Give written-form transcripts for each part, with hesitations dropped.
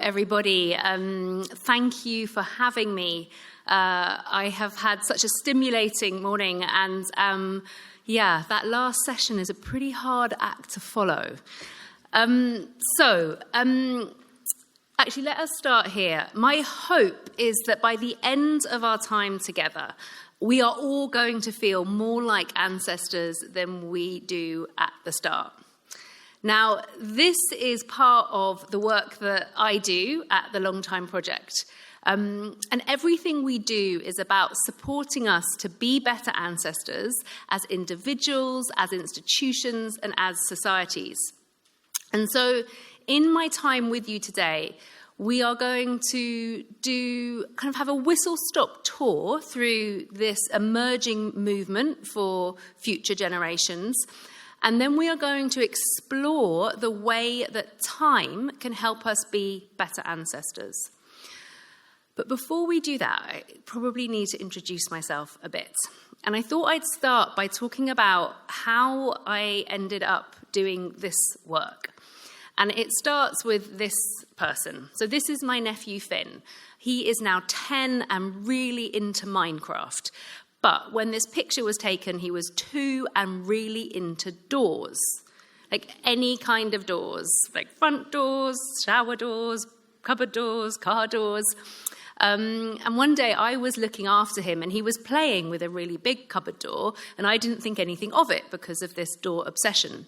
everybody. Thank you for having me. I have had such a stimulating morning, and that last session is a pretty hard act to follow. Actually, let us start here. My hope is that by the end of our time together, we are all going to feel more like ancestors than we do at the start. Now, this is part of the work that I do at the Long Time Project. And everything we do is about supporting us to be better ancestors as individuals, as institutions, and as societies. And so, in my time with you today, we are going to have a whistle-stop tour through this emerging movement for future generations. And then we are going to explore the way that time can help us be better ancestors. But before we do that, I probably need to introduce myself a bit. And I thought I'd start by talking about how I ended up doing this work. And it starts with this person. So this is my nephew, Finn. He is now 10 and really into Minecraft. But when this picture was taken, he was 2 and really into doors. Like any kind of doors. Like front doors, shower doors, cupboard doors, car doors. And one day I was looking after him and he was playing with a really big cupboard door. And I didn't think anything of it because of this door obsession.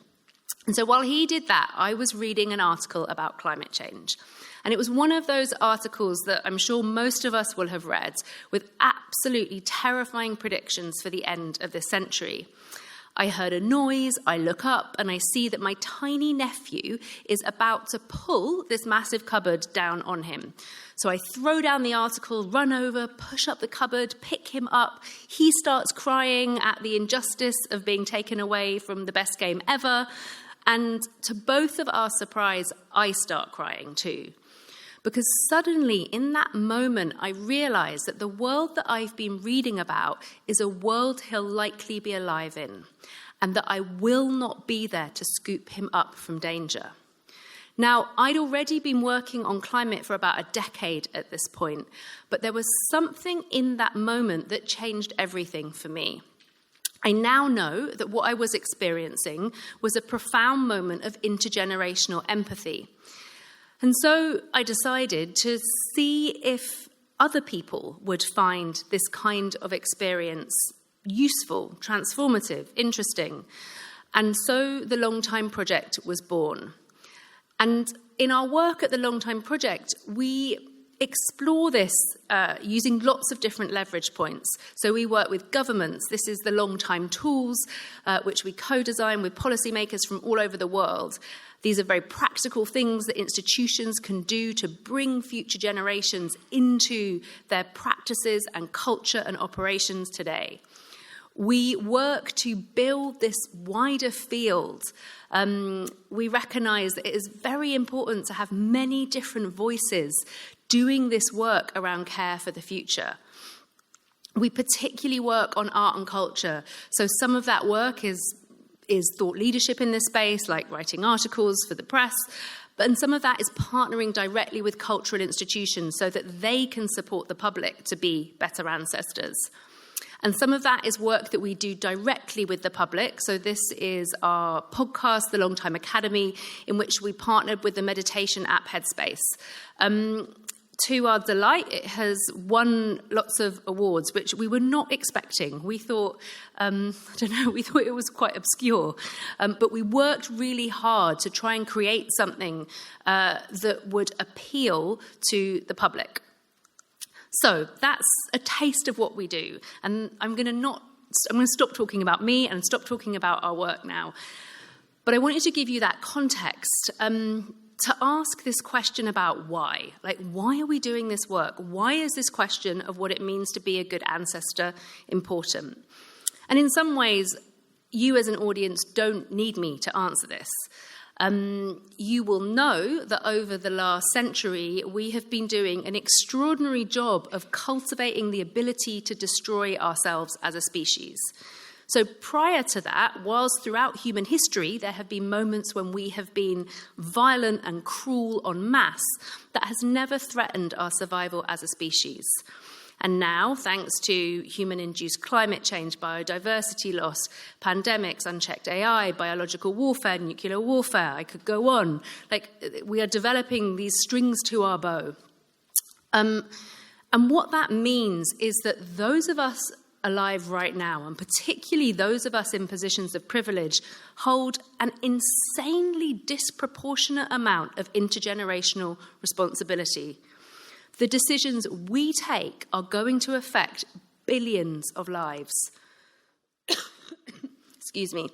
And so while he did that, I was reading an article about climate change. And it was one of those articles that I'm sure most of us will have read, with absolutely terrifying predictions for the end of this century. I heard a noise, I look up, and I see that my tiny nephew is about to pull this massive cupboard down on him. So I throw down the article, run over, push up the cupboard, pick him up. He starts crying at the injustice of being taken away from the best game ever. And to both of our surprise, I start crying too. Because suddenly, in that moment, I realized that the world that I've been reading about is a world he'll likely be alive in, and that I will not be there to scoop him up from danger. Now, I'd already been working on climate for about a decade at this point, but there was something in that moment that changed everything for me. I now know that what I was experiencing was a profound moment of intergenerational empathy. And so I decided to see if other people would find this kind of experience useful, transformative, interesting. And so the Long Time Project was born. And in our work at the Long Time Project, we explore this using lots of different leverage points. So we work with governments. This is the Long Time Tools, which we co-design with policymakers from all over the world. These are very practical things that institutions can do to bring future generations into their practices and culture and operations today. We work to build this wider field. We recognise that it is very important to have many different voices doing this work around care for the future. We particularly work on art and culture. So some of that work is thought leadership in this space, like writing articles for the press, and some of that is partnering directly with cultural institutions so that they can support the public to be better ancestors. And some of that is work that we do directly with the public. So this is our podcast, The Long Time Academy, in which we partnered with the meditation app Headspace. To our delight, it has won lots of awards, which we were not expecting. We thought, we thought it was quite obscure. But we worked really hard to try and create something that would appeal to the public. So that's a taste of what we do. And I'm going to stop talking about me and stop talking about our work now. But I wanted to give you that context to ask this question about why. Like, why are we doing this work? Why is this question of what it means to be a good ancestor important? And in some ways, you as an audience don't need me to answer this. You will know that over the last century, we have been doing an extraordinary job of cultivating the ability to destroy ourselves as a species. So prior to that, whilst throughout human history there have been moments when we have been violent and cruel en masse, that has never threatened our survival as a species. And now, thanks to human-induced climate change, biodiversity loss, pandemics, unchecked AI, biological warfare, nuclear warfare, I could go on. We are developing these strings to our bow. And what that means is that those of us alive right now, and particularly those of us in positions of privilege, hold an insanely disproportionate amount of intergenerational responsibility. The decisions we take are going to affect billions of lives. Excuse me.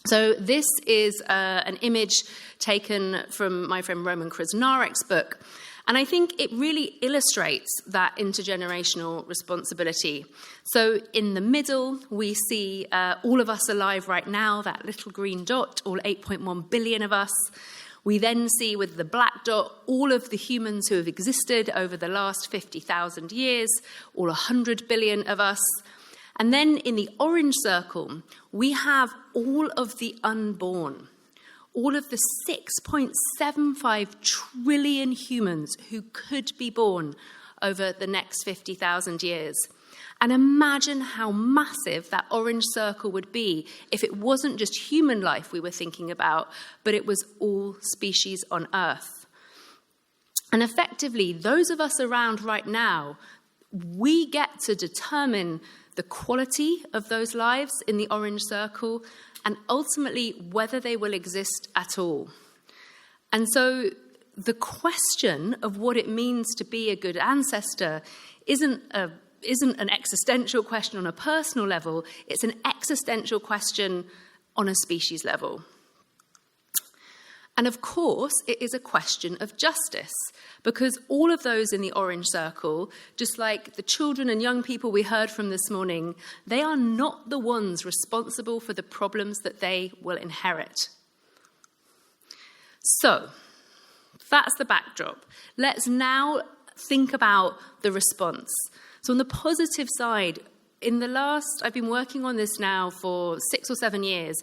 So this is an image taken from my friend Roman Krasnarek's book, and I think it really illustrates that intergenerational responsibility. So in the middle, we see all of us alive right now, that little green dot, all 8.1 billion of us. We then see with the black dot all of the humans who have existed over the last 50,000 years, all 100 billion of us. And then in the orange circle, we have all of the unborn, all of the 6.75 trillion humans who could be born over the next 50,000 years. And imagine how massive that orange circle would be if it wasn't just human life we were thinking about, but it was all species on Earth. And effectively, those of us around right now, we get to determine the quality of those lives in the orange circle and ultimately whether they will exist at all. And so the question of what it means to be a good ancestor isn't an existential question on a personal level, it's an existential question on a species level. And of course, it is a question of justice, because all of those in the orange circle, just like the children and young people we heard from this morning, they are not the ones responsible for the problems that they will inherit. So, that's the backdrop. Let's now think about the response. So on the positive side, I've been working on this now for 6 or 7 years,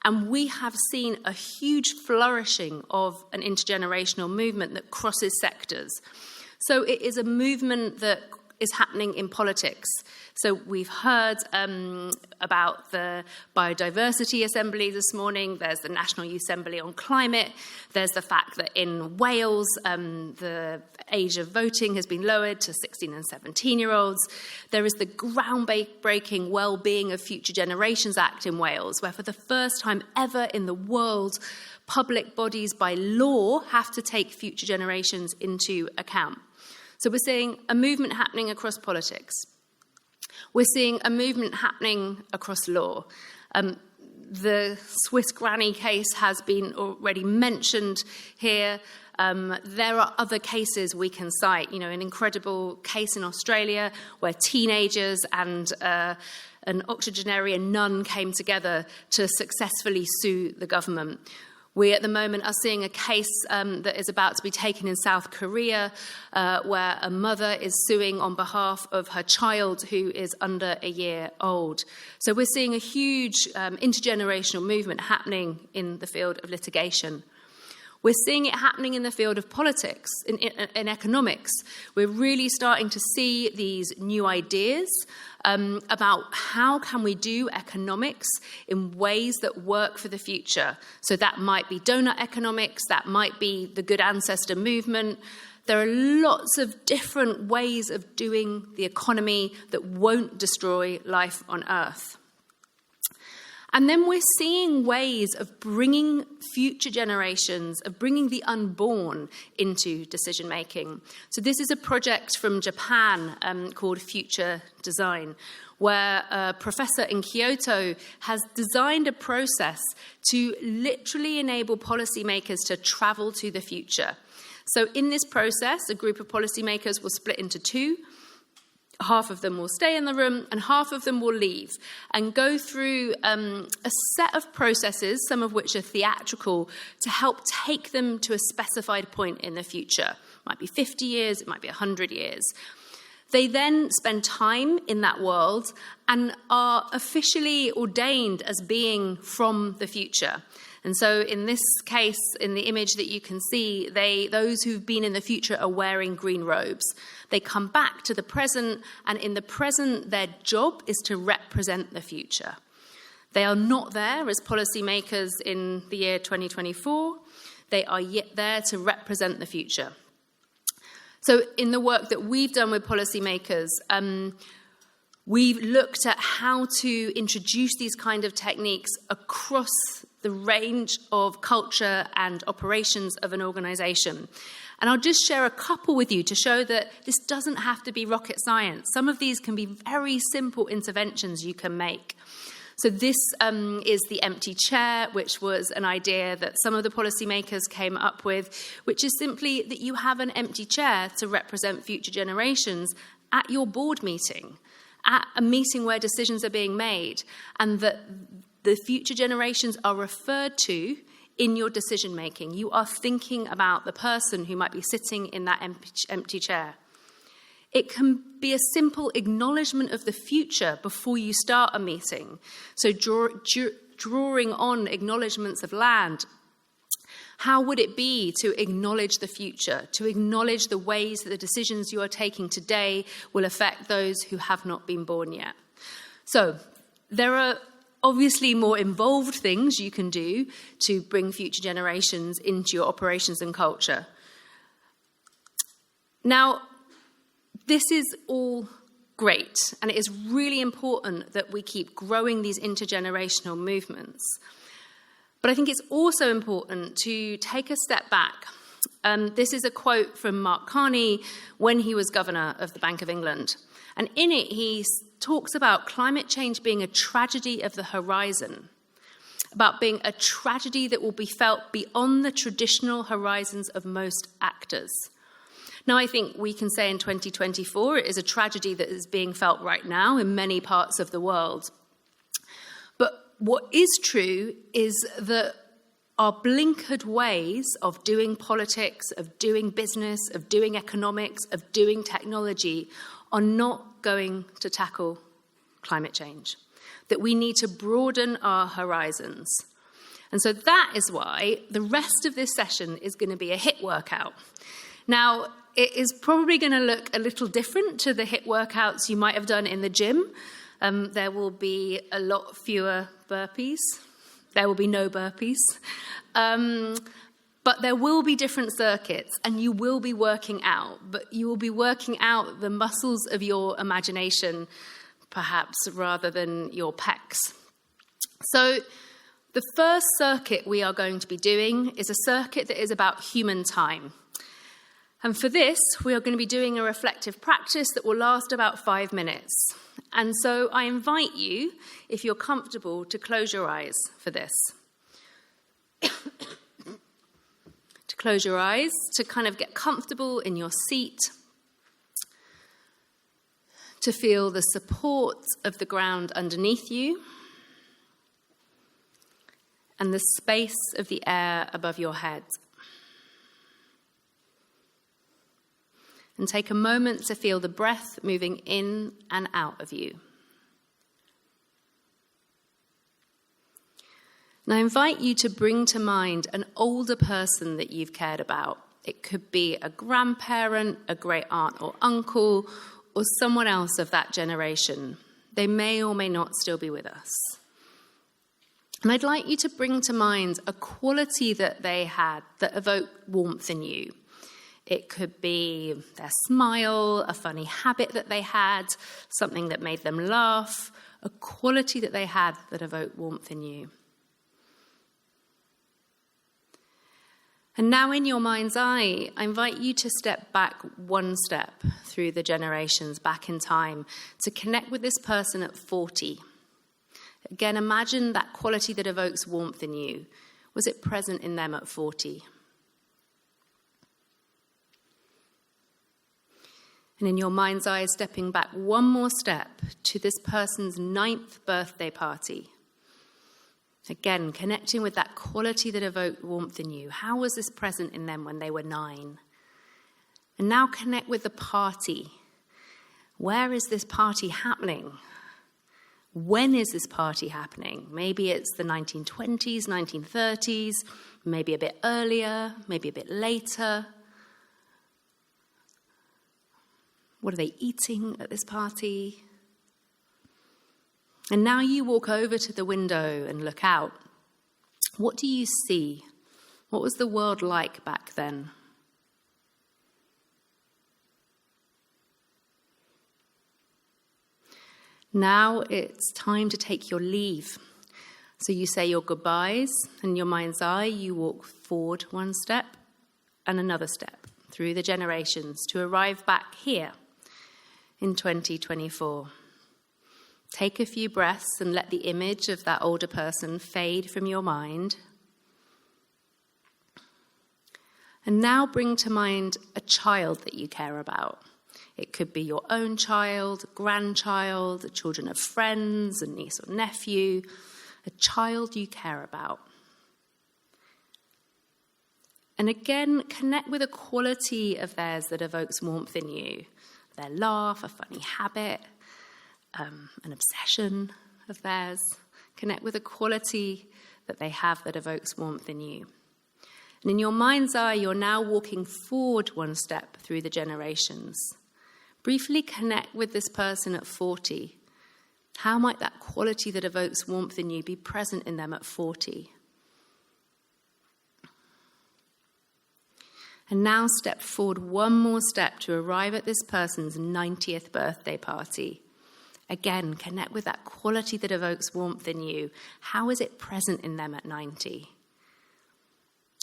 and we have seen a huge flourishing of an intergenerational movement that crosses sectors. So it is a movement that is happening in politics. So we've heard about the Biodiversity Assembly this morning. There's the National Assembly on Climate. There's the fact that in Wales, the age of voting has been lowered to 16 and 17-year-olds. There is the groundbreaking Wellbeing of Future Generations Act in Wales, where for the first time ever in the world, public bodies by law have to take future generations into account. So we're seeing a movement happening across politics. We're seeing a movement happening across law. The Swiss granny case has been already mentioned here. There are other cases we can cite. An incredible case in Australia where teenagers and an octogenarian nun came together to successfully sue the government. We, at the moment, are seeing a case that is about to be taken in South Korea, where a mother is suing on behalf of her child who is under a year old. So we're seeing a huge intergenerational movement happening in the field of litigation. We're seeing it happening in the field of politics, in economics. We're really starting to see these new ideas about how can we do economics in ways that work for the future. So that might be donut economics, that might be the good ancestor movement. There are lots of different ways of doing the economy that won't destroy life on Earth. And then we're seeing ways of bringing future generations, of bringing the unborn into decision-making. So this is a project from Japan called Future Design, where a professor in Kyoto has designed a process to literally enable policymakers to travel to the future. So in this process, a group of policymakers will split into two. Half of them will stay in the room and half of them will leave and go through a set of processes, some of which are theatrical, to help take them to a specified point in the future. It might be 50 years, it might be 100 years. They then spend time in that world and are officially ordained as being from the future. And so in this case, in the image that you can see, those who've been in the future are wearing green robes. They come back to the present, and in the present, their job is to represent the future. They are not there as policymakers in the year 2024. They are yet there to represent the future. So in the work that we've done with policymakers, we've looked at how to introduce these kind of techniques across the range of culture and operations of an organisation. And I'll just share a couple with you to show that this doesn't have to be rocket science. Some of these can be very simple interventions you can make. So this is the empty chair, which was an idea that some of the policymakers came up with, which is simply that you have an empty chair to represent future generations at your board meeting, at a meeting where decisions are being made, and that the future generations are referred to in your decision making. You are thinking about the person who might be sitting in that empty chair. It can be a simple acknowledgement of the future before you start a meeting. So drawing on acknowledgements of land. How would it be to acknowledge the future, to acknowledge the ways that the decisions you are taking today will affect those who have not been born yet? So there are obviously more involved things you can do to bring future generations into your operations and culture. Now, this is all great, and it is really important that we keep growing these intergenerational movements. But I think it's also important to take a step back. This is a quote from Mark Carney when he was governor of the Bank of England. And in it, he talks about climate change being a tragedy of the horizon, about being a tragedy that will be felt beyond the traditional horizons of most actors. Now, I think we can say in 2024 it is a tragedy that is being felt right now in many parts of the world. But what is true is that our blinkered ways of doing politics, of doing business, of doing economics, of doing technology are not going to tackle climate change, that we need to broaden our horizons. And so that is why the rest of this session is going to be a HIIT workout. Now, it is probably going to look a little different to the HIIT workouts you might have done in the gym. There will be a lot fewer burpees. There will be no burpees. But there will be different circuits, and you will be working out. But you will be working out the muscles of your imagination, perhaps, rather than your pecs. So the first circuit we are going to be doing is a circuit that is about human time. And for this, we are going to be doing a reflective practice that will last about 5 minutes. And so I invite you, if you're comfortable, to close your eyes for this. To close your eyes, to kind of get comfortable in your seat, to feel the support of the ground underneath you, and the space of the air above your head. And take a moment to feel the breath moving in and out of you. And I invite you to bring to mind an older person that you've cared about. It could be a grandparent, a great aunt or uncle, or someone else of that generation. They may or may not still be with us. And I'd like you to bring to mind a quality that they had that evoked warmth in you. It could be their smile, a funny habit that they had, something that made them laugh, a quality that they had that evoked warmth in you. And now in your mind's eye, I invite you to step back one step through the generations, back in time, to connect with this person at 40. Again, imagine that quality that evokes warmth in you. Was it present in them at 40? And in your mind's eye, stepping back one more step to this person's 9th birthday party. Again, connecting with that quality that evoked warmth in you. How was this present in them when they were 9? And now connect with the party. Where is this party happening? When is this party happening? Maybe it's the 1920s, 1930s, maybe a bit earlier, maybe a bit later. What are they eating at this party? And now you walk over to the window and look out. What do you see? What was the world like back then? Now it's time to take your leave. So you say your goodbyes, and in your mind's eye, you walk forward one step and another step through the generations to arrive back here in 2024. Take a few breaths and let the image of that older person fade from your mind. And now bring to mind a child that you care about. It could be your own child, grandchild, the children of friends, a niece or nephew, a child you care about. And again, connect with a quality of theirs that evokes warmth in you. Their laugh, a funny habit, an obsession of theirs. Connect with a quality that they have that evokes warmth in you. And in your mind's eye, you're now walking forward one step through the generations. Briefly connect with this person at 40. How might that quality that evokes warmth in you be present in them at 40? And now step forward one more step to arrive at this person's 90th birthday party. Again, connect with that quality that evokes warmth in you. How is it present in them at 90?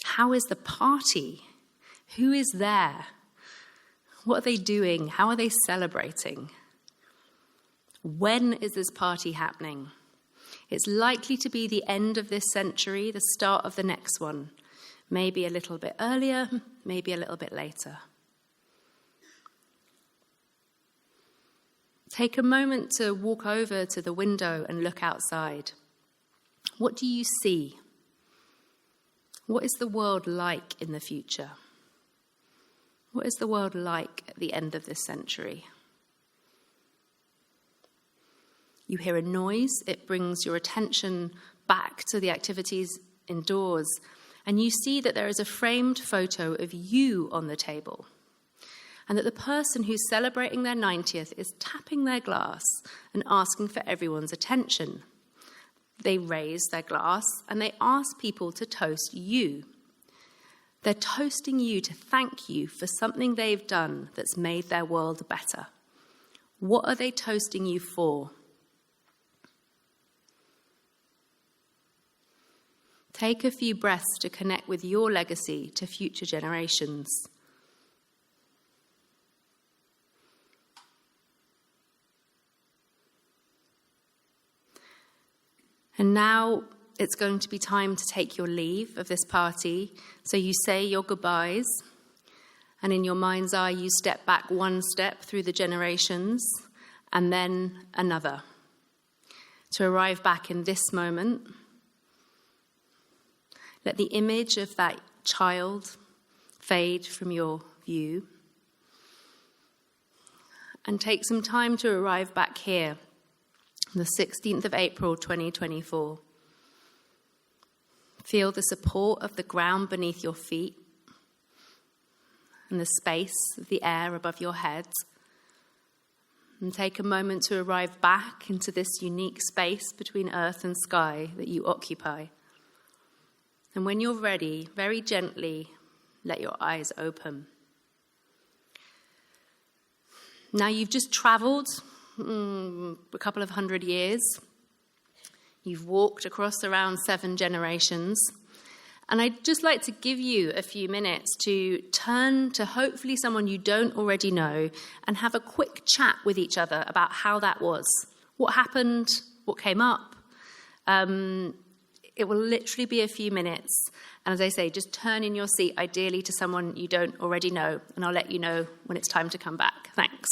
How is the party? Who is there? What are they doing? How are they celebrating? When is this party happening? It's likely to be the end of this century, the start of the next one. Maybe a little bit earlier, maybe a little bit later. Take a moment to walk over to the window and look outside. What do you see? What is the world like in the future? What is the world like at the end of this century? You hear a noise, it brings your attention back to the activities indoors, and you see that there is a framed photo of you on the table, and that the person who's celebrating their 90th is tapping their glass and asking for everyone's attention. They raise their glass and they ask people to toast you. They're toasting you to thank you for something they've done that's made their world better. What are they toasting you for? Take a few breaths to connect with your legacy to future generations. And now it's going to be time to take your leave of this party. So you say your goodbyes, and in your mind's eye, you step back one step through the generations, and then another, to arrive back in this moment. Let the image of that child fade from your view, and take some time to arrive back here, the 16th of April, 2024. Feel the support of the ground beneath your feet and the space of the air above your head. And take a moment to arrive back into this unique space between earth and sky that you occupy. And when you're ready, very gently, let your eyes open. Now you've just travelled a couple of 100 years. You've walked across around 7 generations. And I'd just like to give you a few minutes to turn to hopefully someone you don't already know and have a quick chat with each other about how that was. What happened? What came up? It will literally be a few minutes. And as I say, just turn in your seat, ideally to someone you don't already know. And I'll let you know when it's time to come back. Thanks.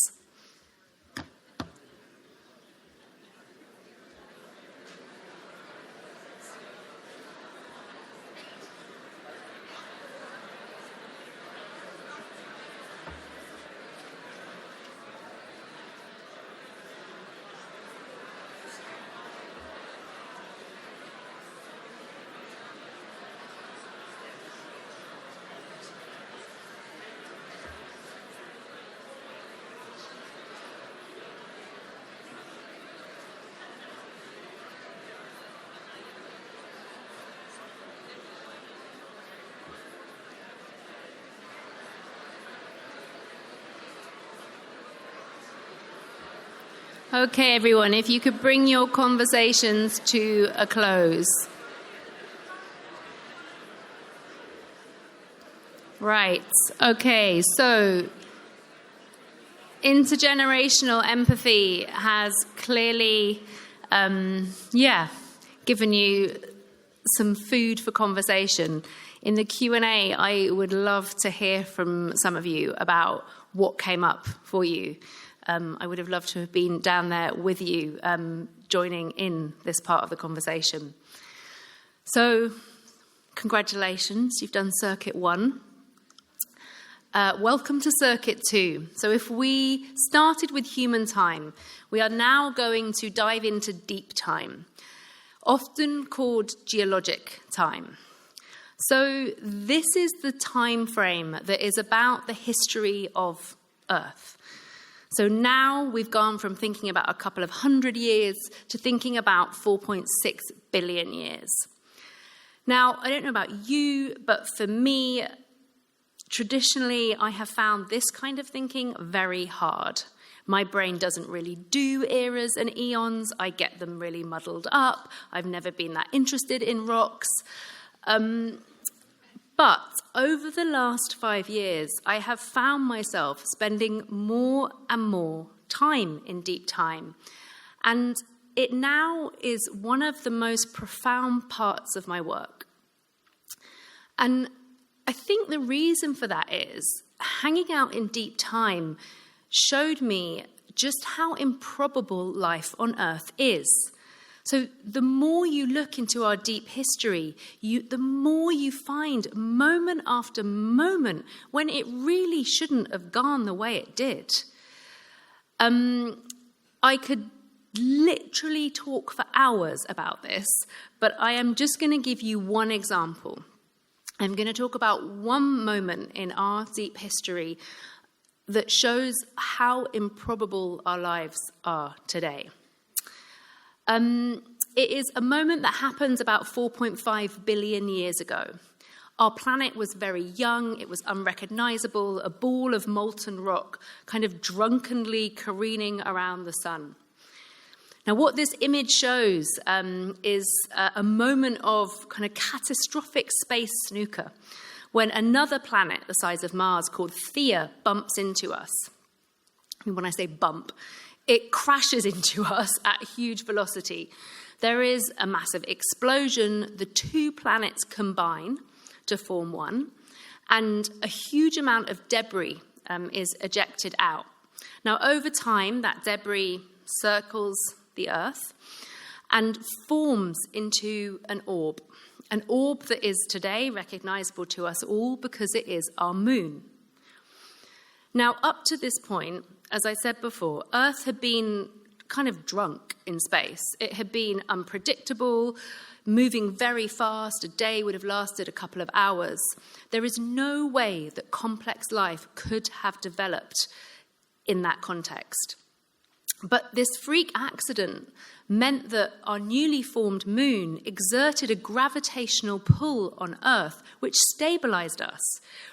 Okay, everyone, if you could bring your conversations to a close. Right, okay, so intergenerational empathy has clearly, given you some food for conversation. In the Q&A, I would love to hear from some of you about what came up for you. I would have loved to have been down there with you, joining in this part of the conversation. So, congratulations, you've done Circuit 1. Welcome to Circuit 2. So if we started with human time, we are now going to dive into deep time, often called geologic time. So this is the time frame that is about the history of Earth. So now we've gone from thinking about a couple of 100 years to thinking about 4.6 billion years. Now, I don't know about you, but for me, traditionally, I have found this kind of thinking very hard. My brain doesn't really do eras and eons. I get them really muddled up. I've never been that interested in rocks. But over the last 5 years, I have found myself spending more and more time in deep time. And it now is one of the most profound parts of my work. And I think the reason for that is hanging out in deep time showed me just how improbable life on Earth is. So the more you look into our deep history, the more you find moment after moment when it really shouldn't have gone the way it did. I could literally talk for hours about this, but I am just going to give you one example. I'm going to talk about one moment in our deep history that shows how improbable our lives are today. It is a moment that happened about 4.5 billion years ago. Our planet was very young, it was unrecognizable, a ball of molten rock, kind of drunkenly careening around the sun. Now, what this image shows is a moment of kind of catastrophic space snooker, when another planet the size of Mars called Theia bumps into us. And when I say bump, it crashes into us at huge velocity. There is a massive explosion. The two planets combine to form one, and a huge amount of debris is ejected out. Now, over time, that debris circles the Earth and forms into an orb that is today recognizable to us all because it is our moon. Now, up to this point, as I said before, Earth had been kind of drunk in space. It had been unpredictable, moving very fast. A day would have lasted a couple of hours. There is no way that complex life could have developed in that context. But this freak accident meant that our newly formed moon exerted a gravitational pull on Earth, which stabilized us,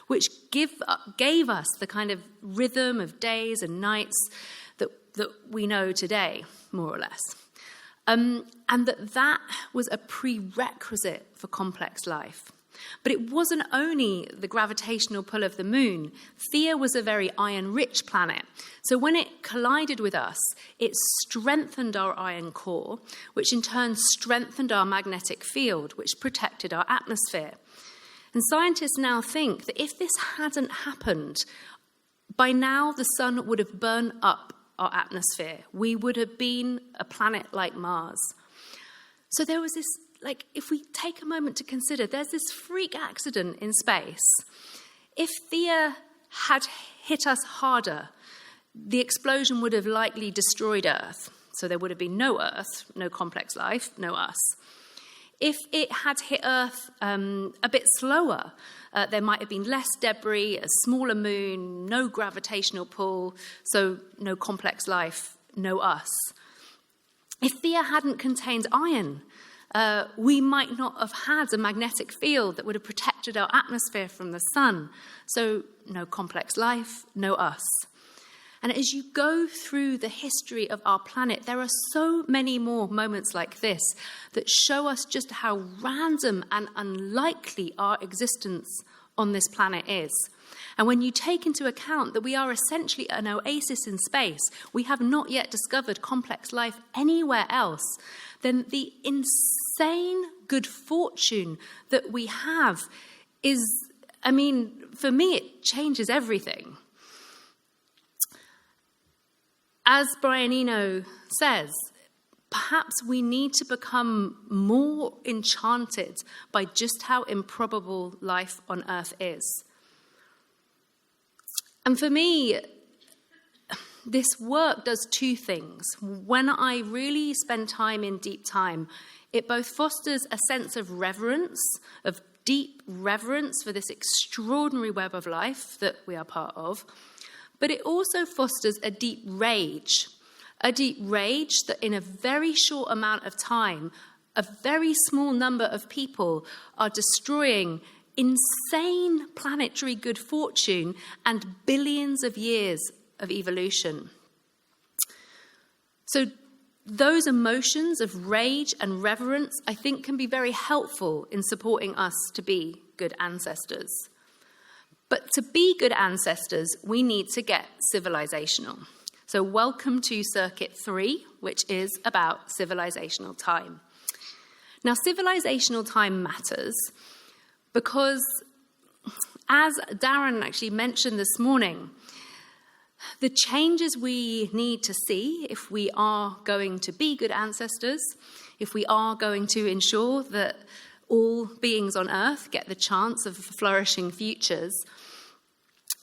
which gave us the kind of rhythm of days and nights that we know today, more or less. And that was a prerequisite for complex life. But it wasn't only the gravitational pull of the moon. Theia was a very iron-rich planet. So when it collided with us, it strengthened our iron core, which in turn strengthened our magnetic field, which protected our atmosphere. And scientists now think that if this hadn't happened, by now the sun would have burned up our atmosphere. We would have been a planet like Mars. So there was this, if we take a moment to consider, there's this freak accident in space. If Theia had hit us harder, the explosion would have likely destroyed Earth. So there would have been no Earth, no complex life, no us. If it had hit Earth a bit slower, there might have been less debris, a smaller moon, no gravitational pull, so no complex life, no us. If Theia hadn't contained iron, we might not have had a magnetic field that would have protected our atmosphere from the sun, so no complex life, no us. And as you go through the history of our planet, there are so many more moments like this that show us just how random and unlikely our existence on this planet is. And when you take into account that we are essentially an oasis in space, we have not yet discovered complex life anywhere else, then the insane good fortune that we have is, for me, it changes everything. As Brian Eno says, perhaps we need to become more enchanted by just how improbable life on Earth is. And for me, this work does two things. When I really spend time in deep time, it both fosters a sense of reverence, of deep reverence for this extraordinary web of life that we are part of, but it also fosters a deep rage that in a very short amount of time, a very small number of people are destroying insane planetary good fortune and billions of years of evolution. So those emotions of rage and reverence, I think, can be very helpful in supporting us to be good ancestors. But to be good ancestors, we need to get civilizational. So welcome to Circuit 3, which is about civilizational time. Now, civilizational time matters because, as Darren actually mentioned this morning, the changes we need to see if we are going to be good ancestors, if we are going to ensure that all beings on Earth get the chance of flourishing futures,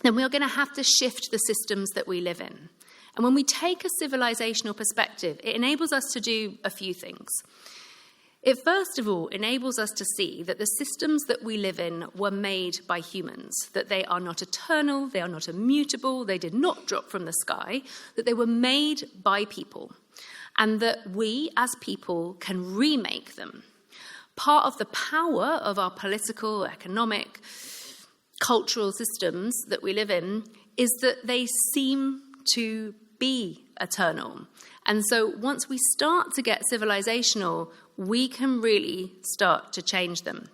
then we are going to have to shift the systems that we live in. And when we take a civilizational perspective, it enables us to do a few things. It first of all enables us to see that the systems that we live in were made by humans, that they are not eternal, they are not immutable, they did not drop from the sky, that they were made by people, and that we as people can remake them. Part of the power of our political, economic, cultural systems that we live in is that they seem to be eternal. And so once we start to get civilizational, we can really start to change them.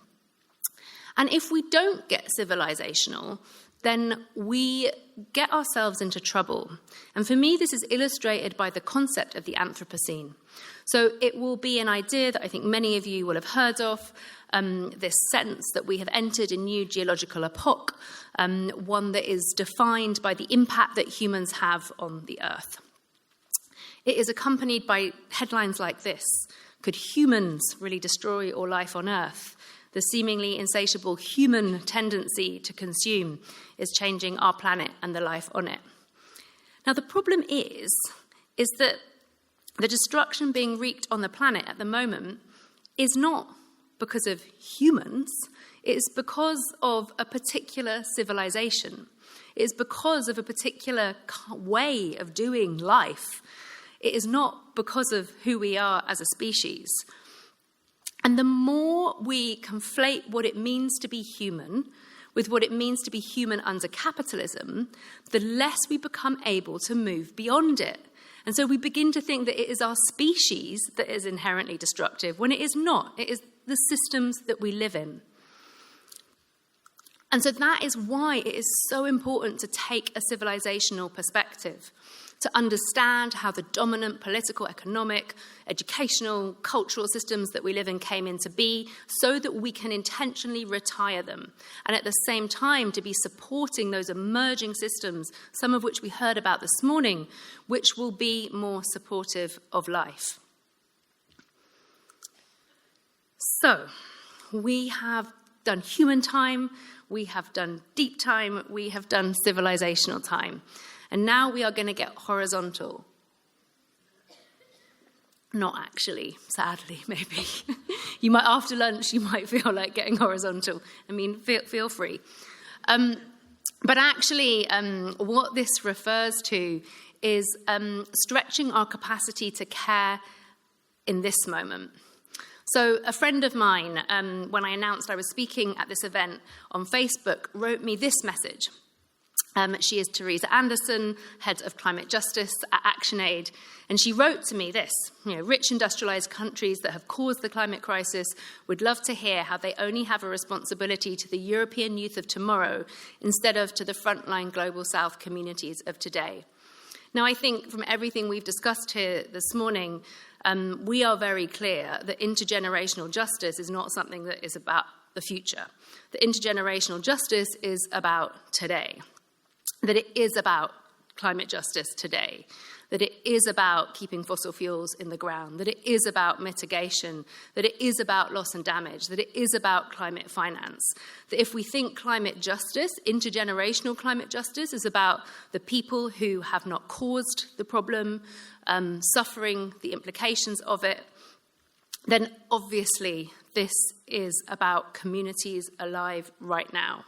And if we don't get civilizational, then we get ourselves into trouble. And for me, this is illustrated by the concept of the Anthropocene. So it will be an idea that I think many of you will have heard of, this sense that we have entered a new geological epoch, one that is defined by the impact that humans have on the Earth. It is accompanied by headlines like this: could humans really destroy all life on Earth? The seemingly insatiable human tendency to consume is changing our planet and the life on it. Now, the problem is that the destruction being wreaked on the planet at the moment is not because of humans, it is because of a particular civilization. It is because of a particular way of doing life. It is not because of who we are as a species. And the more we conflate what it means to be human with what it means to be human under capitalism, the less we become able to move beyond it. And so we begin to think that it is our species that is inherently destructive, when it is not. It is the systems that we live in. And so that is why it is so important to take a civilizational perspective, to understand how the dominant political, economic, educational, cultural systems that we live in came into being, so that we can intentionally retire them, and at the same time to be supporting those emerging systems, some of which we heard about this morning, which will be more supportive of life. So, we have done human time, we have done deep time, we have done civilizational time. And now we are going to get horizontal. Not actually, sadly, maybe. You might, after lunch, you might feel like getting horizontal. I mean, feel free. But actually, what this refers to is stretching our capacity to care in this moment. So a friend of mine, when I announced I was speaking at this event on Facebook, wrote me this message. She is Teresa Anderson, head of climate justice at ActionAid, and she wrote to me this: rich industrialized countries that have caused the climate crisis would love to hear how they only have a responsibility to the European youth of tomorrow instead of to the frontline global south communities of today. Now, I think from everything we've discussed here this morning, we are very clear that intergenerational justice is not something that is about the future. The intergenerational justice is about today. That it is about climate justice today, that it is about keeping fossil fuels in the ground, that it is about mitigation, that it is about loss and damage, that it is about climate finance. That if we think climate justice, intergenerational climate justice, is about the people who have not caused the problem, suffering the implications of it, then obviously this is about communities alive right now.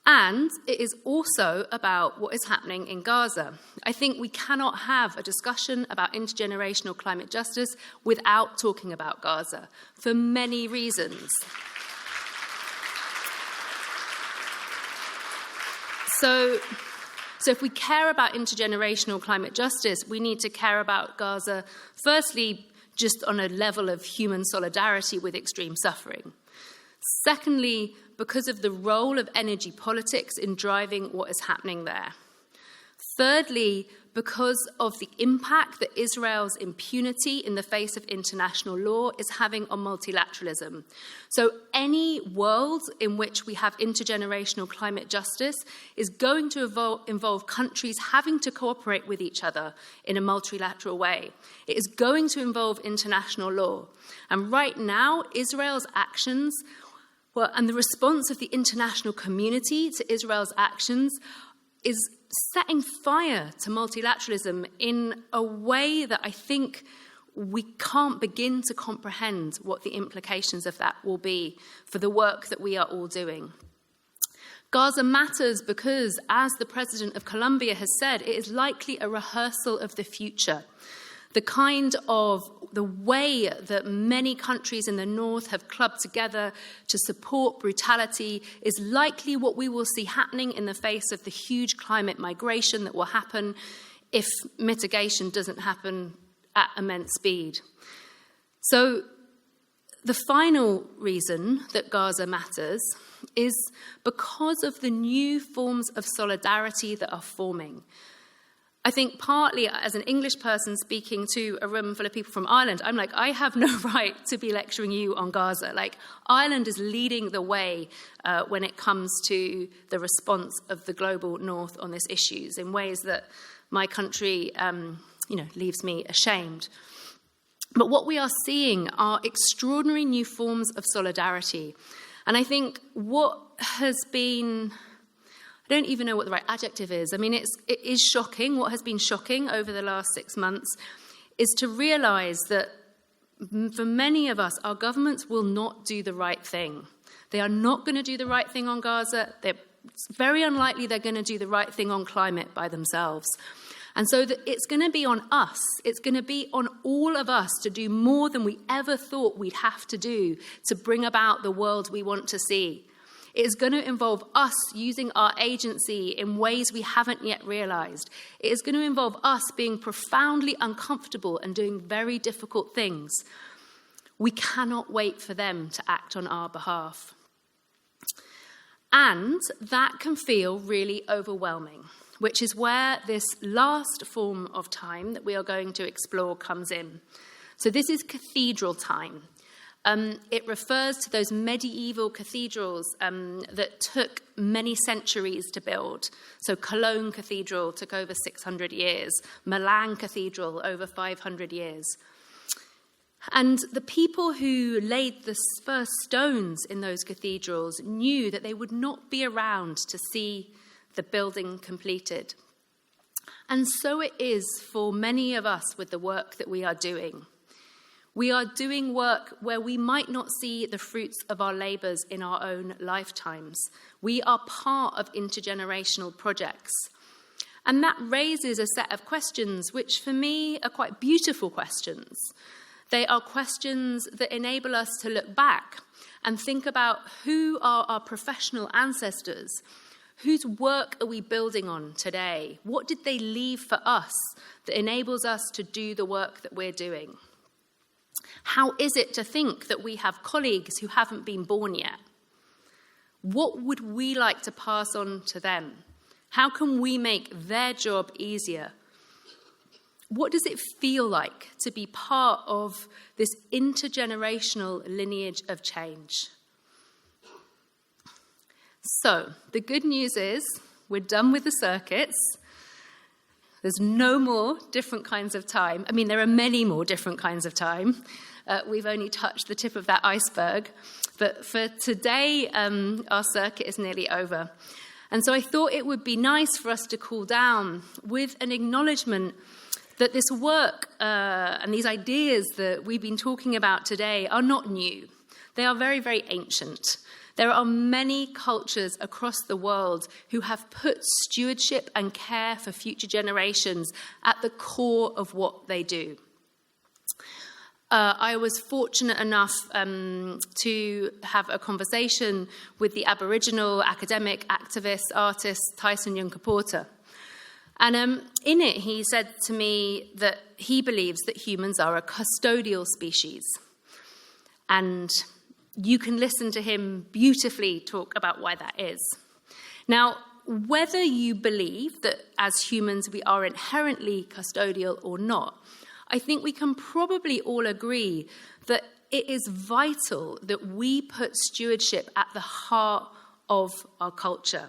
And it is also about what is happening in Gaza. I think we cannot have a discussion about intergenerational climate justice without talking about Gaza, for many reasons. So if we care about intergenerational climate justice, we need to care about Gaza, firstly, just on a level of human solidarity with extreme suffering. Secondly, because of the role of energy politics in driving what is happening there. Thirdly, because of the impact that Israel's impunity in the face of international law is having on multilateralism. So any world in which we have intergenerational climate justice is going to involve countries having to cooperate with each other in a multilateral way. It is going to involve international law. And right now, Israel's actions, and the response of the international community to Israel's actions is setting fire to multilateralism in a way that I think we can't begin to comprehend what the implications of that will be for the work that we are all doing. Gaza matters because, as the president of Colombia has said, it is likely a rehearsal of the future. The way that many countries in the north have clubbed together to support brutality is likely what we will see happening in the face of the huge climate migration that will happen if mitigation doesn't happen at immense speed. So the final reason that Gaza matters is because of the new forms of solidarity that are forming. I think partly as an English person speaking to a room full of people from Ireland, I'm like, I have no right to be lecturing you on Gaza. Like, Ireland is leading the way when it comes to the response of the global north on these issues in ways that my country, leaves me ashamed. But what we are seeing are extraordinary new forms of solidarity. And I think what has been... I don't even know what the right adjective is. I mean, it is shocking. What has been shocking over the last 6 months is to realise that for many of us, our governments will not do the right thing. They are not going to do the right thing on Gaza. It's very unlikely they're going to do the right thing on climate by themselves. And so it's going to be on us. It's going to be on all of us to do more than we ever thought we'd have to do to bring about the world we want to see. It is going to involve us using our agency in ways we haven't yet realised. It is going to involve us being profoundly uncomfortable and doing very difficult things. We cannot wait for them to act on our behalf. And that can feel really overwhelming, which is where this last form of time that we are going to explore comes in. So this is cathedral time. It refers to those medieval cathedrals that took many centuries to build. So Cologne Cathedral took over 600 years, Milan Cathedral over 500 years. And the people who laid the first stones in those cathedrals knew that they would not be around to see the building completed. And so it is for many of us with the work that we are doing. We are doing work where we might not see the fruits of our labours in our own lifetimes. We are part of intergenerational projects. And that raises a set of questions which, for me, are quite beautiful questions. They are questions that enable us to look back and think about who are our professional ancestors, Whose work are we building on today? What did they leave for us that enables us to do the work that we're doing? How is it to think that we have colleagues who haven't been born yet? What would we like to pass on to them? How can we make their job easier? What does it feel like to be part of this intergenerational lineage of change? So, the good news is we're done with the circuits. There's no more different kinds of time. I mean, there are many more different kinds of time. We've only touched the tip of that iceberg. But for today, our circuit is nearly over. And so I thought it would be nice for us to cool down with an acknowledgement that this work and these ideas that we've been talking about today are not new. They are very, very ancient. There are many cultures across the world who have put stewardship and care for future generations at the core of what they do. I was fortunate enough to have a conversation with the Aboriginal academic, activist, artist Tyson Yunkaporta. And in it, he said to me that he believes that humans are a custodial species. And you can listen to him beautifully talk about why that is. Now, whether you believe that as humans we are inherently custodial or not, I think we can probably all agree that it is vital that we put stewardship at the heart of our culture.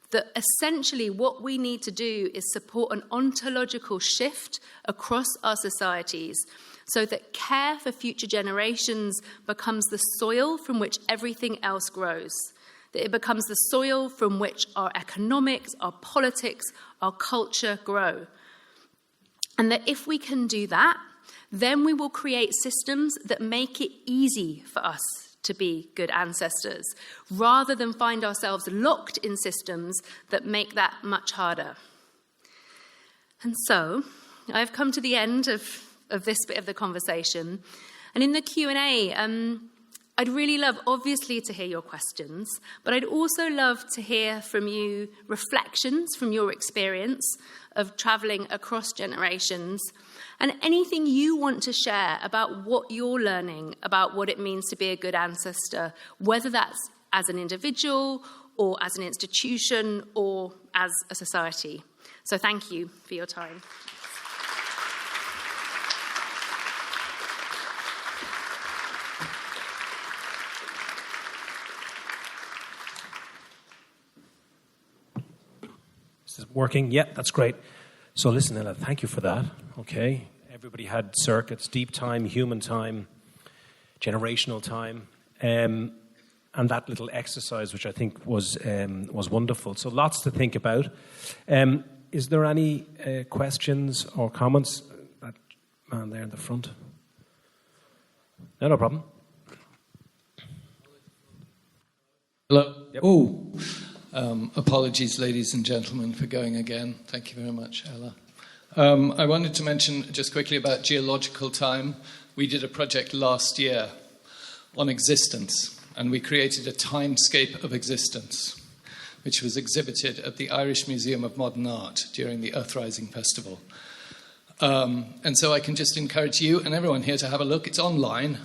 That essentially what we need to do is support an ontological shift across our societies so that care for future generations becomes the soil from which everything else grows. That it becomes the soil from which our economics, our politics, our culture grow. And that if we can do that, then we will create systems that make it easy for us to be good ancestors, rather than find ourselves locked in systems that make that much harder. And so, I've come to the end of this bit of the conversation. And in the Q&A, I'd really love, obviously, to hear your questions, but I'd also love to hear from you reflections from your experience of travelling across generations, and anything you want to share about what you're learning about what it means to be a good ancestor, whether that's as an individual or as an institution or as a society. So thank you for your time. Is it working? Yeah, that's great. So listen, Ella, thank you for that. Okay. Everybody had circuits, deep time, human time, generational time, and that little exercise, which I think was wonderful. So lots to think about. Is there any questions or comments? That man there in the front. No problem. Hello. Yep. Apologies, ladies and gentlemen, for going again. Thank you very much, Ella. I wanted to mention just quickly about geological time. We did a project last year on existence, and we created a timescape of existence, which was exhibited at the Irish Museum of Modern Art during the Earthrising Festival. And so I can just encourage you and everyone here to have a look. It's online,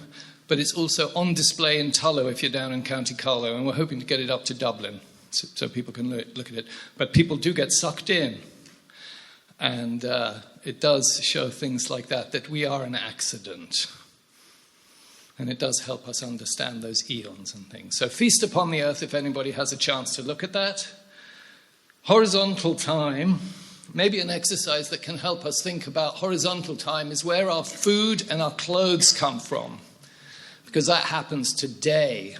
but it's also on display in Tullow if you're down in County Carlow, and we're hoping to get it up to Dublin so people can look at it. But people do get sucked in. And it does show things like that we are an accident. And it does help us understand those eons and things. So Feast Upon the Earth, if anybody has a chance to look at that. Horizontal time, maybe an exercise that can help us think about horizontal time is where our food and our clothes come from. Because that happens today.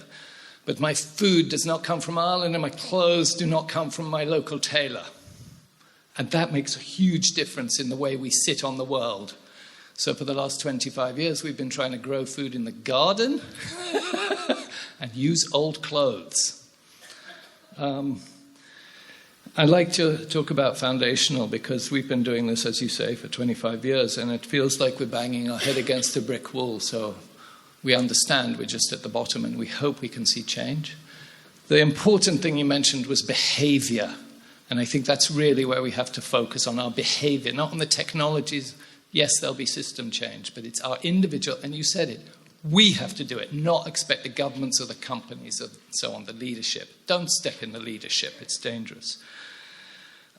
But my food does not come from Ireland and my clothes do not come from my local tailor. And that makes a huge difference in the way we sit on the world. So for the last 25 years, we've been trying to grow food in the garden and use old clothes. I'd like to talk about foundational because we've been doing this, as you say, for 25 years, and it feels like we're banging our head against a brick wall. So we understand we're just at the bottom and we hope we can see change. The important thing you mentioned was behavior. And I think that's really where we have to focus on our behavior, not on the technologies. Yes, there'll be system change, but it's our individual, and you said it, we have to do it, not expect the governments or the companies or so on, the leadership. Don't step in the leadership, it's dangerous.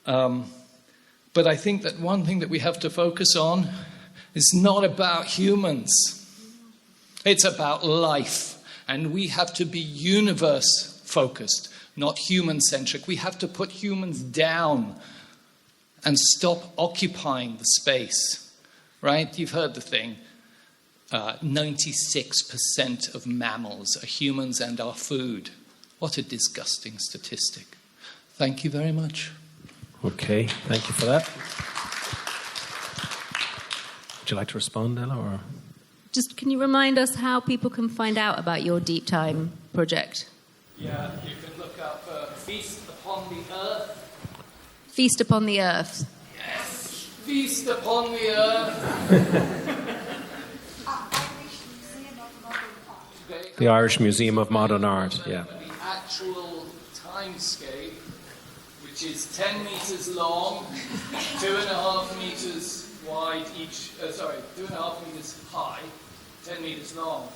But I think that one thing that we have to focus on is not about humans. It's about life. And we have to be universe-focused, not human-centric. We have to put humans down and stop occupying the space, right? You've heard the thing. 96% of mammals are humans and are food. What a disgusting statistic. Thank you very much. Okay, thank you for that. Would you like to respond, Ella? Or? Just can you remind us how people can find out about your Deep Time project? Yeah, you can look up Feast Upon the Earth. Feast Upon the Earth. Yes, Feast Upon the Earth. The Irish Museum of Modern Art, yeah. The actual timescape, which is 10 meters long, 2.5 meters wide each, 2.5 meters high, 10 meters long.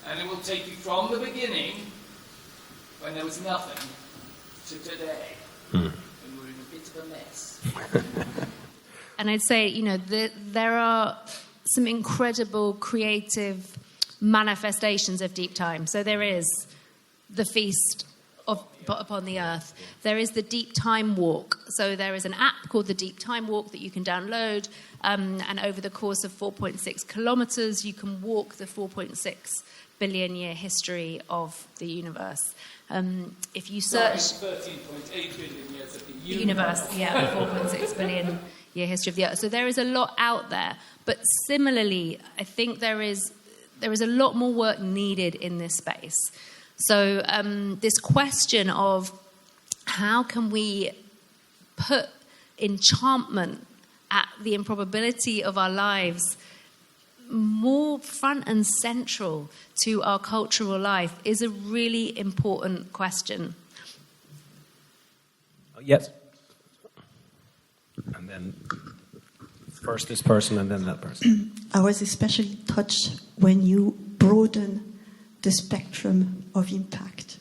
And it will take you from the beginning, when there was nothing, to today. And we're in a bit of a mess. And I'd say, there are some incredible creative manifestations of Deep Time. So there is the Feast upon the Earth. There is the Deep Time Walk. So there is an app called the Deep Time Walk that you can download. And over the course of 4.6 kilometers, you can walk the 4.6 billion year history of the universe. If you search 13.8 billion years of the universe, yeah, 4.6 billion year history of the Earth. So there is a lot out there. But similarly, I think there is a lot more work needed in this space. So this question of how can we put enchantment at the improbability of our lives more front and central to our cultural life is a really important question. Yes. And then first this person and then that person. I was especially touched when you broaden the spectrum of impact.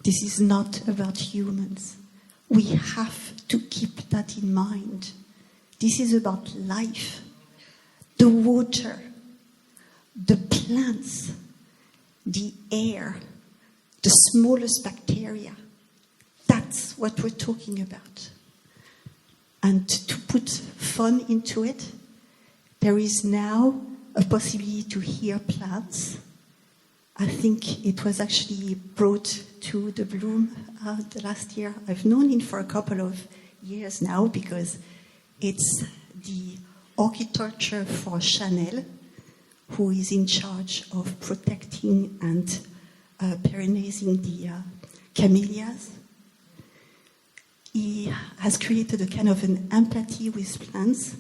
This is not about humans. We have to keep that in mind. This is about life, the water, the plants, the air, the smallest bacteria. That's what we're talking about. And to put fun into it, there is now a possibility to hear plants. I think it was actually brought to the Bloom the last year. I've known him for a couple of years now because it's the horticulture for Chanel, who is in charge of protecting and perennising the camellias. He has created a kind of an empathy with plants,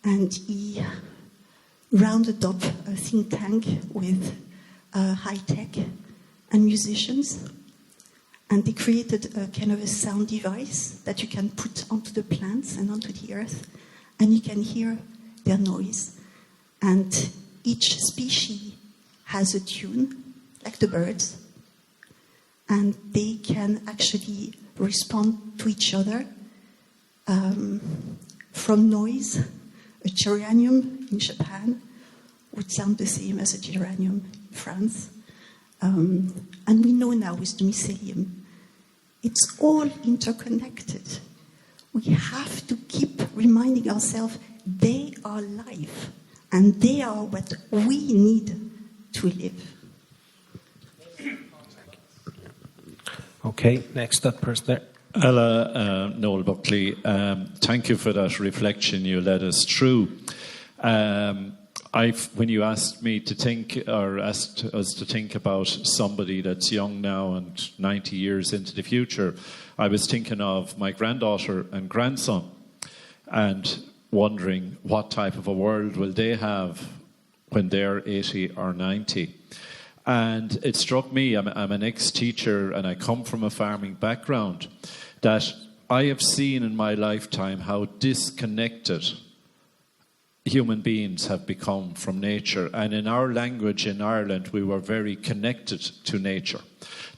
and he rounded up a think tank with high tech and musicians, and they created a kind of a sound device that you can put onto the plants and onto the earth, and you can hear their noise. And each species has a tune, like the birds, and they can actually respond to each other from noise. A geranium in Japan would sound the same as a geranium in France. And we know now with the mycelium, it's all interconnected. We have to keep reminding ourselves they are life, and they are what we need to live. Okay, next, that person there. Ella, Noel Buckley, thank you for that reflection you led us through. When you asked me to think, or asked us to think about somebody that's young now and 90 years into the future, I was thinking of my granddaughter and grandson and wondering what type of a world will they have when they're 80 or 90. And it struck me, I'm an ex-teacher and I come from a farming background, that I have seen in my lifetime how disconnected human beings have become from nature. And in our language in Ireland, we were very connected to nature.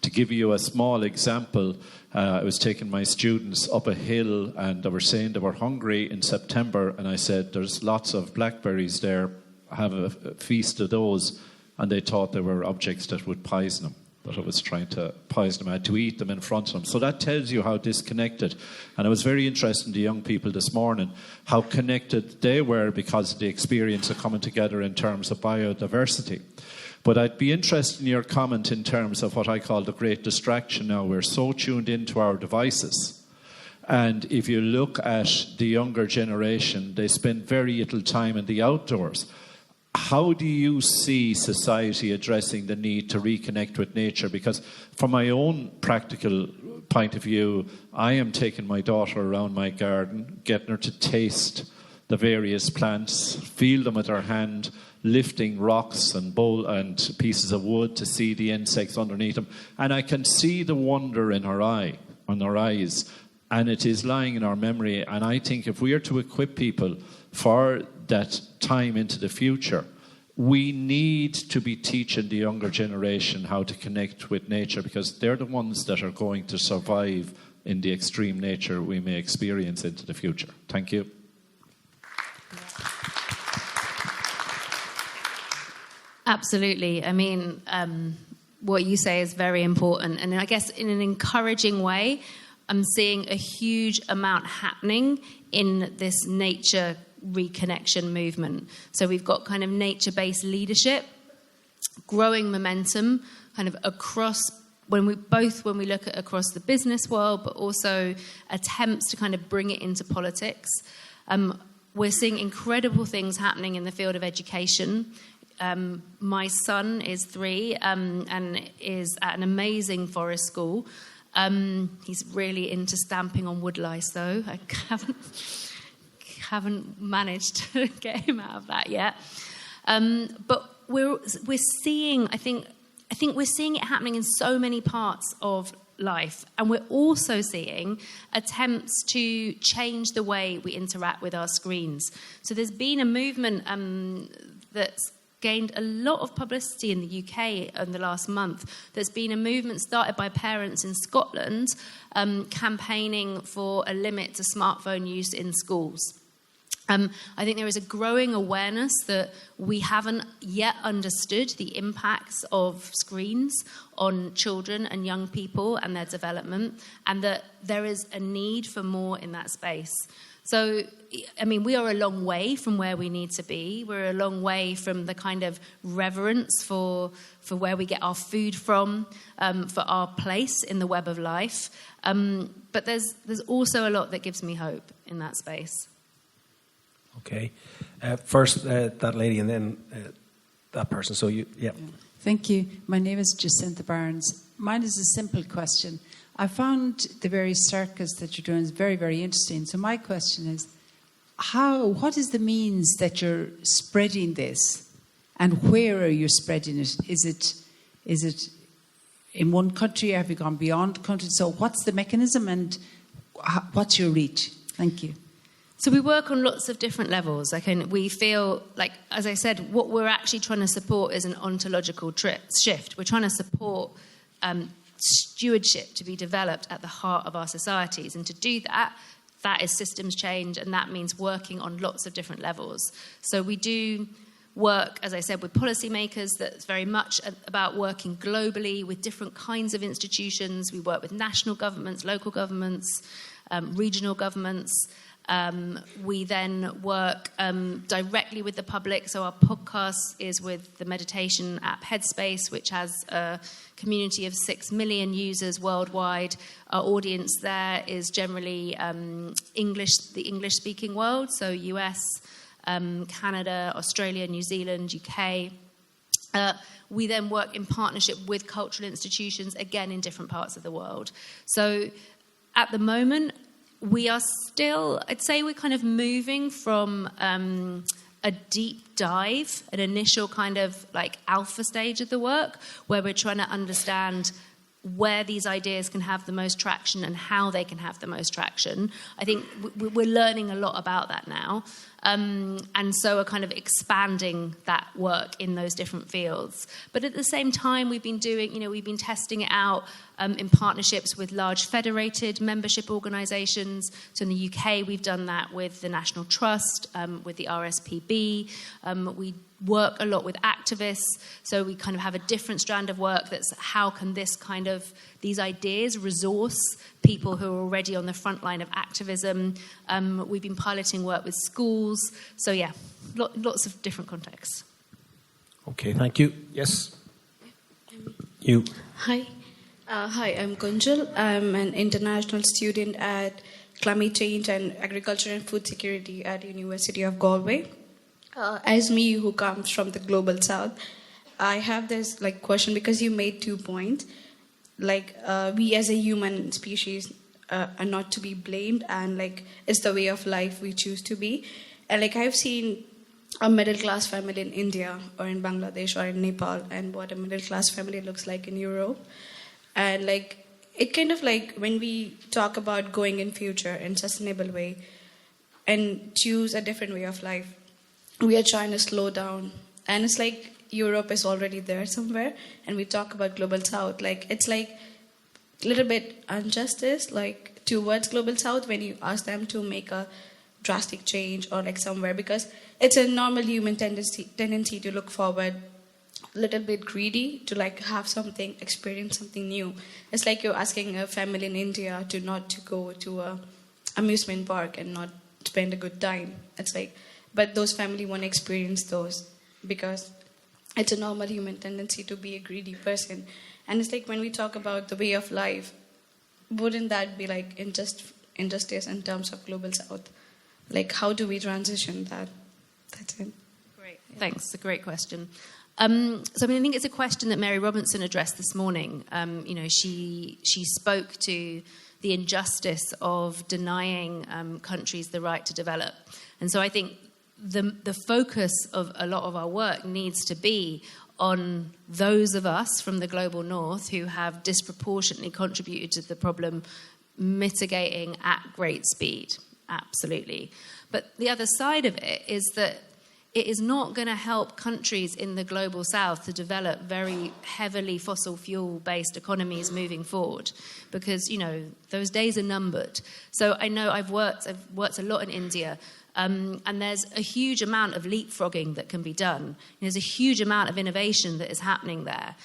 To give you a small example, I was taking my students up a hill and they were saying they were hungry in September, and I said, there's lots of blackberries there, have a feast of those. And they thought they were objects that would poison them, that I was trying to poison them. I had to eat them in front of them. So that tells you how disconnected. And I was very interested in the young people this morning, how connected they were because of the experience of coming together in terms of biodiversity. But I'd be interested in your comment in terms of what I call the great distraction now. We're so tuned into our devices. And if you look at the younger generation, they spend very little time in the outdoors. How do you see society addressing the need to reconnect with nature? Because from my own practical point of view, I am taking my daughter around my garden, getting her to taste the various plants, feel them with her hand, lifting rocks and pieces of wood to see the insects underneath them. And I can see the wonder in her eyes, and it is lying in our memory. And I think if we are to equip people for that time into the future, we need to be teaching the younger generation how to connect with nature, because they're the ones that are going to survive in the extreme nature we may experience into the future. Thank you. Absolutely. I mean, what you say is very important. And I guess in an encouraging way, I'm seeing a huge amount happening in this nature reconnection movement. So we've got kind of nature-based leadership, growing momentum kind of across, when we look at across the business world, but also attempts to kind of bring it into politics. We're seeing incredible things happening in the field of education. My son is 3 and is at an amazing forest school. He's really into stamping on wood lice, though. I haven't managed to get him out of that yet. But we're seeing, I think we're seeing it happening in so many parts of life, and we're also seeing attempts to change the way we interact with our screens. So there's been a movement that's gained a lot of publicity in the UK in the last month. There's been a movement started by parents in Scotland campaigning for a limit to smartphone use in schools. I think there is a growing awareness that we haven't yet understood the impacts of screens on children and young people and their development, and that there is a need for more in that space. So, I mean, we are a long way from where we need to be. We're a long way from the kind of reverence for where we get our food from, for our place in the web of life. But there's also a lot that gives me hope in that space. Okay. First, that lady, and then that person. So you, yeah. Thank you. My name is Jacinta Barnes. Mine is a simple question. I found the various circuits that you're doing is very, very interesting. So my question is, what is the means that you're spreading this, and where are you spreading it? Is it in one country? Have you gone beyond the country? So what's the mechanism, and what's your reach? Thank you. So we work on lots of different levels. We feel like, as I said, what we're actually trying to support is an ontological shift. We're trying to support stewardship to be developed at the heart of our societies. And to do that, that is systems change, and that means working on lots of different levels. So we do work, as I said, with policymakers. That's very much about working globally with different kinds of institutions. We work with national governments, local governments, regional governments. We then work directly with the public. So our podcast is with the meditation app Headspace, which has a community of 6 million users worldwide. Our audience there is generally the English-speaking world, so US, Canada, Australia, New Zealand, UK. We then work in partnership with cultural institutions, again, in different parts of the world. So at the moment, we are still, I'd say we're kind of moving from a a deep dive, an initial kind of like alpha stage of the work, where we're trying to understand where these ideas can have the most traction and how they can have the most traction. I think we're learning a lot about that now. And so are kind of expanding that work in those different fields. But at the same time, we've been testing it out in partnerships with large federated membership organisations. So in the UK, we've done that with the National Trust, with the RSPB. We work a lot with activists. So we kind of have a different strand of work that's how can these ideas resource people who are already on the front line of activism. We've been piloting work with schools. So yeah, lots of different contexts. Okay, thank you. Yes? You. Hi. Hi, I'm Kunjal. I'm an international student at Climate Change and Agriculture and Food Security at University of Galway. As me, who comes from the global south, I have this question, because you made 2 points. We as a human species are not to be blamed, and it's the way of life we choose to be. And I've seen a middle class family in India or in Bangladesh or in Nepal, and what a middle class family looks like in Europe. And it kind of when we talk about going in future in sustainable way and choose a different way of life, we are trying to slow down. And it's Europe is already there somewhere, and we talk about global south. It's a little bit injustice towards global south when you ask them to make a drastic change or somewhere, because it's a normal human tendency to look forward, a little bit greedy, to have something, experience something new. It's you're asking a family in India to go to a amusement park and not spend a good time. It's but those family want to experience those, because it's a normal human tendency to be a greedy person. And it's when we talk about the way of life, wouldn't that be injustice in terms of global south? How do we transition that? That's it. Great, thanks. It's a great question. I think it's a question that Mary Robinson addressed this morning. She spoke to the injustice of denying countries the right to develop. And so I think the focus of a lot of our work needs to be on those of us from the global north who have disproportionately contributed to the problem, mitigating at great speed. Absolutely. But the other side of it is that it is not going to help countries in the global south to develop very heavily fossil fuel-based economies moving forward, because, those days are numbered. So I know I've worked a lot in India, and there's a huge amount of leapfrogging that can be done. There's a huge amount of innovation that is happening there.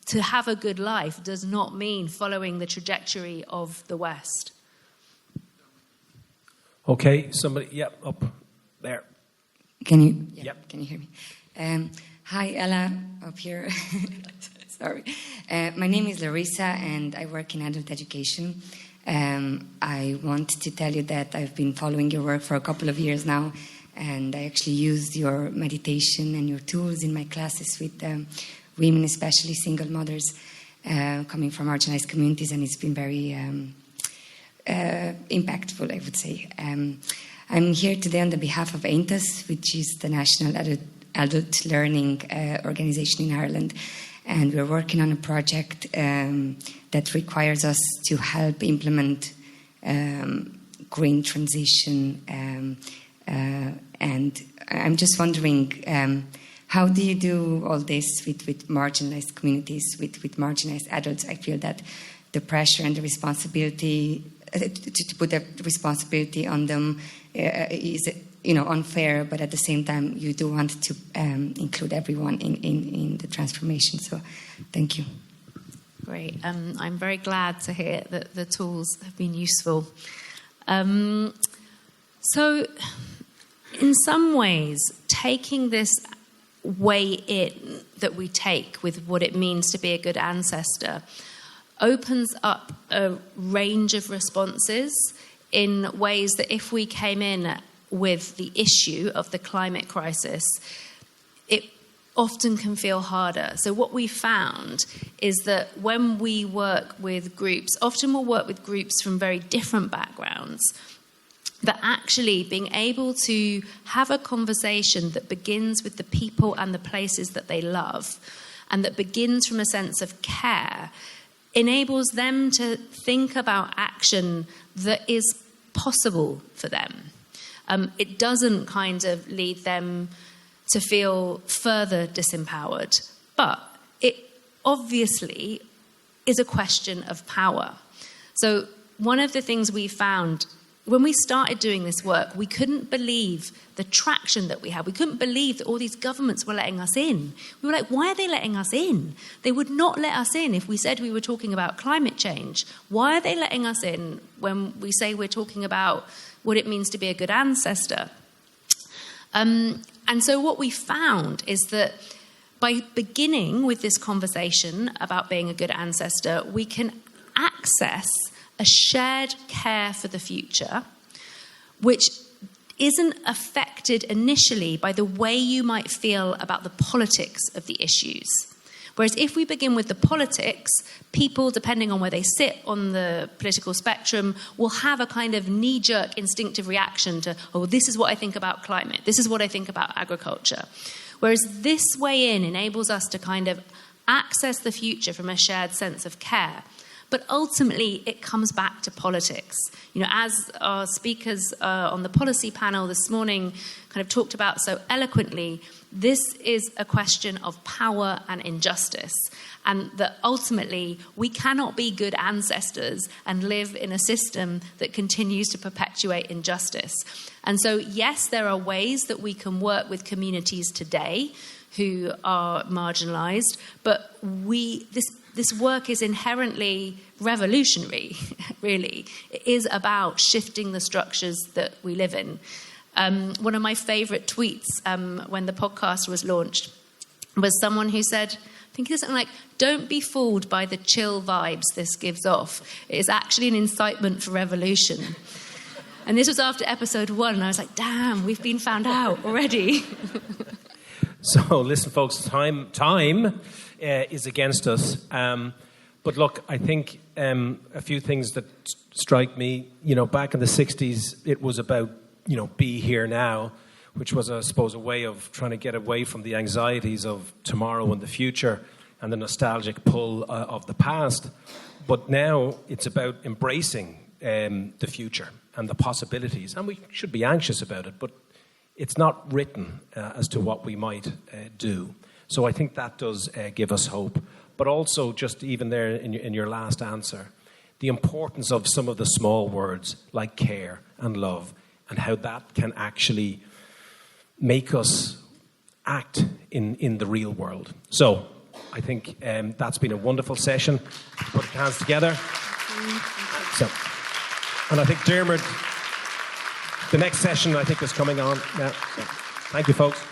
To have a good life does not mean following the trajectory of the West. Okay, somebody, up there. Can you? Yep. Can you hear me? Hi, Ella, up here. Sorry. My name is Larissa, and I work in adult education. I want to tell you that I've been following your work for a couple of years now, and I actually used your meditation and your tools in my classes with women, especially single mothers coming from marginalized communities, and it's been very impactful, I would say. I'm here today on the behalf of AINTAS, which is the National Adult Learning Organization in Ireland, and we're working on a project that requires us to help implement green transition, and I'm just wondering, how do you do all this with marginalized communities, with marginalized adults? I feel that the pressure and the responsibility to put the responsibility on them is unfair, but at the same time you do want to include everyone in the transformation. So thank you. Great. I'm very glad to hear that the tools have been useful. So in some ways, taking this way in that we take with what it means to be a good ancestor opens up a range of responses in ways that if we came in with the issue of the climate crisis, it often can feel harder. So what we found is that when we work with groups, often we'll work with groups from very different backgrounds, that actually being able to have a conversation that begins with the people and the places that they love, and that begins from a sense of care, enables them to think about action that is possible for them. It doesn't kind of lead them to feel further disempowered, but it obviously is a question of power. So one of the things we found when we started doing this work, we couldn't believe the traction that we had. We couldn't believe that all these governments were letting us in. We were like, why are they letting us in? They would not let us in if we said we were talking about climate change. Why are they letting us in when we say we're talking about what it means to be a good ancestor? And so what we found is that by beginning with this conversation about being a good ancestor, we can access a shared care for the future, which isn't affected initially by the way you might feel about the politics of the issues. Whereas if we begin with the politics, people, depending on where they sit on the political spectrum, will have a kind of knee-jerk instinctive reaction to, oh, this is what I think about climate, this is what I think about agriculture. Whereas this way in enables us to kind of access the future from a shared sense of care. But ultimately, it comes back to politics. You know, as our speakers on the policy panel this morning kind of talked about so eloquently, this is a question of power and injustice. And that ultimately, we cannot be good ancestors and live in a system that continues to perpetuate injustice. And so, yes, there are ways that we can work with communities today who are marginalised, but this work is inherently revolutionary, really. It is about shifting the structures that we live in. One of my favourite tweets when the podcast was launched was someone who said, I think it's something like, don't be fooled by the chill vibes this gives off. It is actually an incitement for revolution. And this was after episode 1, and I was like, damn, we've been found out already. So, listen, folks, time is against us. But look, I think a few things that strike me, back in the 60s, it was about, be here now, which was, I suppose, a way of trying to get away from the anxieties of tomorrow and the future and the nostalgic pull of the past. But now it's about embracing the future and the possibilities. And we should be anxious about it, but it's not written as to what we might do. So I think that does give us hope. But also, just even there in your last answer, the importance of some of the small words like care and love, and how that can actually make us act in the real world. So I think that's been a wonderful session. Put your hands together. So, and I think Dermot, the next session I think is coming on now. So, thank you, folks.